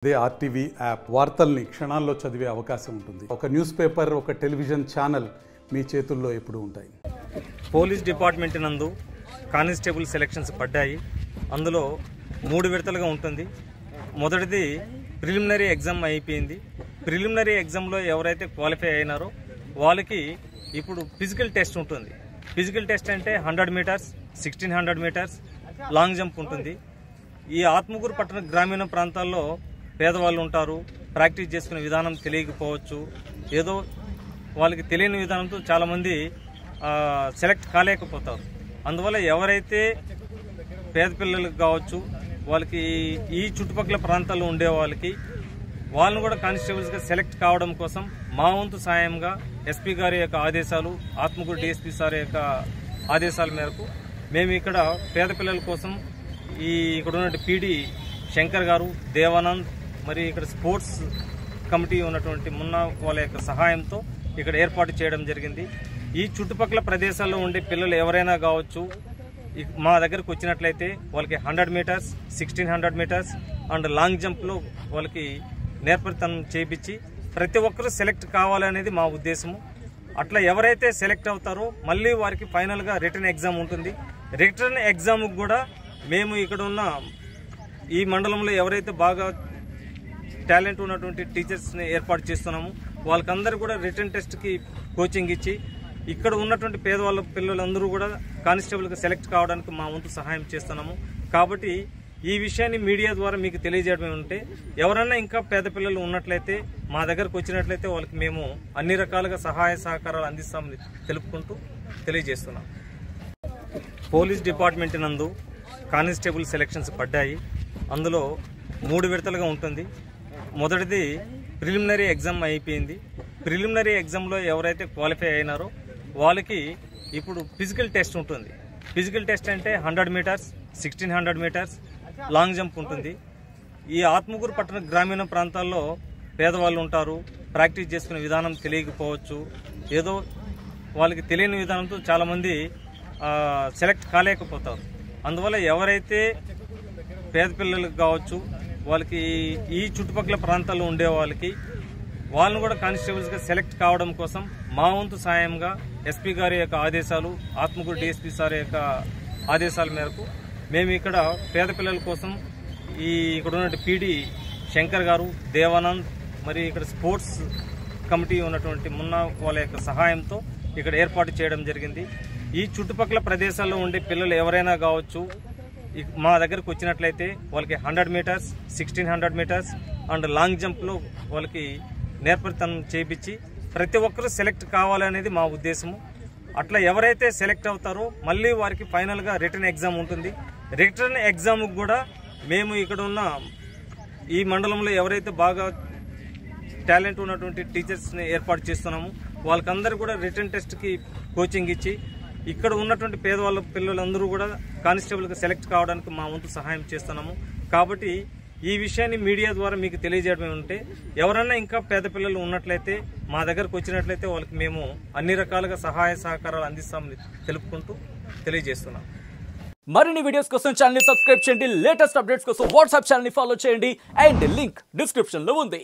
అదే RTV app వార్తల్ని క్షణాల్లో చదివే అవకాశం ఉంటుంది. ఒక న్యూస్ పేపర్, ఒక టెలివిజన్ ఛానల్ మీ చేతుల్లో ఎప్పుడూ ఉంటాయి. పోలీస్ డిపార్ట్మెంట్ నందు కానిస్టేబుల్ సెలక్షన్స్ పడ్డాయి. అందులో 3 విడతలుగా ఉంటుంది. మొదటిది ప్రిలిమినరీ ఎగ్జామ్ అయిపోయింది. ప్రిలిమినరీ ఎగ్జామ్లో ఎవరైతే క్వాలిఫై అయినారో వాళ్ళకి ఇప్పుడు ఫిజికల్ టెస్ట్ ఉంటుంది. ఫిజికల్ టెస్ట్ అంటే 100 మీటర్స్, 1600 మీటర్స్, లాంగ్ జంప్ ఉంటుంది. ఈ ఆత్మకూరు పట్టణ గ్రామీణ ప్రాంతాల్లో పేదవాళ్ళు ఉంటారు. ప్రాక్టీస్ చేసుకునే విధానం తెలియకపోవచ్చు. ఏదో వాళ్ళకి తెలియని విధానంతో చాలామంది సెలెక్ట్ కాలేకపోతారు. అందువల్ల ఎవరైతే పేద పిల్లలకు కావచ్చు, వాళ్ళకి ఈ చుట్టుపక్కల ప్రాంతాల్లో ఉండే వాళ్ళని కూడా కానిస్టేబుల్స్గా సెలెక్ట్ కావడం కోసం మా వంతు సాయంగా ఎస్పీ గారి యొక్క ఆదేశాలు, ఆత్మకూరు డిఎస్పీ సార్ యొక్క ఆదేశాల మేరకు మేము ఇక్కడ పేద పిల్లల కోసం ఇక్కడ ఉన్న పీడి శంకర్ గారు, దేవానంద్, మరి ఇక్కడ స్పోర్ట్స్ కమిటీ ఉన్నటువంటి మున్న వాళ్ళ యొక్క సహాయంతో ఇక్కడ ఏర్పాటు చేయడం జరిగింది. ఈ చుట్టుపక్కల ప్రదేశాల్లో ఉండే పిల్లలు ఎవరైనా కావచ్చు, మా దగ్గరకు వచ్చినట్లయితే వాళ్ళకి 100 మీటర్స్, 1600 మీటర్స్ అండ్ లాంగ్ జంప్లో వాళ్ళకి నేర్పరితనం చేయించి ప్రతి ఒక్కరూ సెలెక్ట్ కావాలనేది మా ఉద్దేశము. అట్లా ఎవరైతే సెలెక్ట్ అవుతారో మళ్ళీ వారికి ఫైనల్గా రిటర్న్ ఎగ్జామ్ ఉంటుంది. రిటర్న్ ఎగ్జామ్కి కూడా మేము ఇక్కడ ఉన్న ఈ మండలంలో ఎవరైతే బాగా టాలెంట్ ఉన్నటువంటి టీచర్స్ని ఏర్పాటు చేస్తున్నాము. వాళ్ళకందరూ కూడా రిటర్న్ టెస్ట్కి కోచింగ్ ఇచ్చి ఇక్కడ ఉన్నటువంటి పేదవాళ్ళ పిల్లలందరూ కూడా కానిస్టేబుల్గా సెలెక్ట్ కావడానికి మా వంతు సహాయం చేస్తున్నాము. కాబట్టి ఈ విషయాన్ని మీడియా ద్వారా మీకు తెలియజేయడం ఉంటే ఎవరైనా ఇంకా పేద పిల్లలు ఉన్నట్లయితే మా దగ్గరకు వచ్చినట్లయితే వాళ్ళకి మేము అన్ని రకాలుగా సహాయ సహకారాలు అందిస్తామని తెలుపుకుంటూ తెలియజేస్తున్నాం. పోలీస్ డిపార్ట్మెంట్ నందు కానిస్టేబుల్ సెలక్షన్స్ పడ్డాయి. అందులో 3 విడతలుగా ఉంటుంది. మొదటిది ప్రిలిమినరీ ఎగ్జామ్ అయిపోయింది. ప్రిలిమినరీ ఎగ్జామ్లో ఎవరైతే క్వాలిఫై అయినారో వాళ్ళకి ఇప్పుడు ఫిజికల్ టెస్ట్ ఉంటుంది. ఫిజికల్ టెస్ట్ అంటే 100 మీటర్స్, 1600 మీటర్స్, లాంగ్ జంప్ ఉంటుంది. ఈ ఆత్మకూరు పట్టణ గ్రామీణ ప్రాంతాల్లో పేదవాళ్ళు ఉంటారు. ప్రాక్టీస్ చేసుకునే విధానం తెలియకపోవచ్చు. ఏదో వాళ్ళకి తెలియని విధానంతో చాలామంది సెలెక్ట్ కాలేకపోతారు. అందువల్ల ఎవరైతే పేద పిల్లలకు కావచ్చు, వాళ్ళకి ఈ చుట్టుపక్కల ప్రాంతాల్లో ఉండే వాళ్ళని కూడా కానిస్టేబుల్స్గా సెలెక్ట్ కావడం కోసం మా వంతు సాయంగా ఎస్పీ గారి యొక్క ఆదేశాలు, ఆత్మకూరు డిఎస్పీ సార్ యొక్క ఆదేశాల మేరకు మేము ఇక్కడ పేద పిల్లల కోసం ఇక్కడ ఉన్న పీడి శంకర్ గారు, దేవానంద్, మరి ఇక్కడ స్పోర్ట్స్ కమిటీ ఉన్నటువంటి మున్న వాళ్ళ యొక్క సహాయంతో ఇక్కడ ఏర్పాటు చేయడం జరిగింది. ఈ చుట్టుపక్కల ప్రదేశాల్లో ఉండే పిల్లలు ఎవరైనా కావచ్చు, మా దగ్గరకు వచ్చినట్లయితే వాళ్ళకి 100 మీటర్స్, 1600 మీటర్స్ అండ్ లాంగ్ జంప్లో వాళ్ళకి నేర్పరితనం చేయించి ప్రతి ఒక్కరూ సెలెక్ట్ కావాలనేది మా ఉద్దేశము. అట్లా ఎవరైతే సెలెక్ట్ అవుతారో మళ్ళీ వారికి ఫైనల్గా రిటర్న్ ఎగ్జామ్ ఉంటుంది. రిటర్న్ ఎగ్జామ్కి కూడా మేము ఇక్కడ ఉన్న ఈ మండలంలో ఎవరైతే బాగా టాలెంట్ ఉన్నటువంటి టీచర్స్ని ఏర్పాటు చేస్తున్నాము. వాళ్ళకందరూ కూడా రిటర్న్ టెస్ట్కి కోచింగ్ ఇచ్చి ఇక్కడ ఉన్నటువంటి పేదవాళ్ళ పిల్లలందరూ కూడా కానిస్టేబుల్గా సెలెక్ట్ కావడానికి మా వంతు సహాయం చేస్తున్నాము. కాబట్టి ఈ విషయాన్ని మీడియా ద్వారా మీకు తెలియజేయడం ఉంటే ఎవరైనా ఇంకా పేద పిల్లలు ఉన్నట్లయితే మా దగ్గరకు వచ్చినట్లయితే వాళ్ళకి మేము అన్ని రకాలుగా సహాయ సహకారాలు అందిస్తామని తెలుపుకుంటూ తెలియజేస్తున్నాం. మరిన్ని వీడియోస్ కోసం ఛానల్ ని సబ్స్క్రైబ్ చేయండి. లేటెస్ట్ అప్డేట్స్ కోసం వాట్సాప్ ఛానల్ ని ఫాలో చేయండి. అండ్ లింక్ డిస్క్రిప్షన్ లో ఉంది.